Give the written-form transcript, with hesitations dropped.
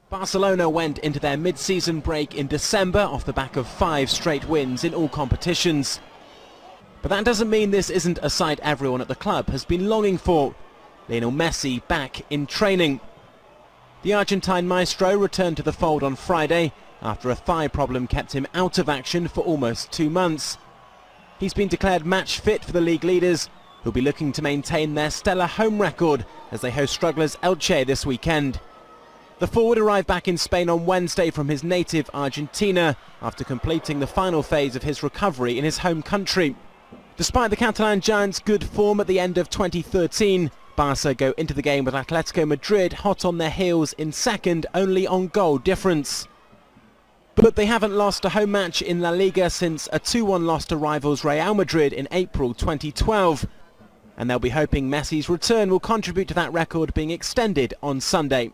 Barcelona went into their mid-season break in December off the back of 5 straight wins in all competitions. But that doesn't mean this isn't a sight everyone at the club has been longing for. Lionel Messi back in training. The Argentine maestro returned to the fold on Friday after a thigh problem kept him out of action for almost 2 months. He's been declared match fit for the league leaders, who'll be looking to maintain their stellar home record as they host strugglers Elche this weekend. The forward arrived back in Spain on Wednesday from his native Argentina after completing the final phase of his recovery in his home country. Despite the Catalan Giants' good form at the end of 2013, Barca go into the game with Atletico Madrid hot on their heels in second, only on goal difference. But they haven't lost a home match in La Liga since a 2-1 loss to rivals Real Madrid in April 2012. And they'll be hoping Messi's return will contribute to that record being extended on Sunday.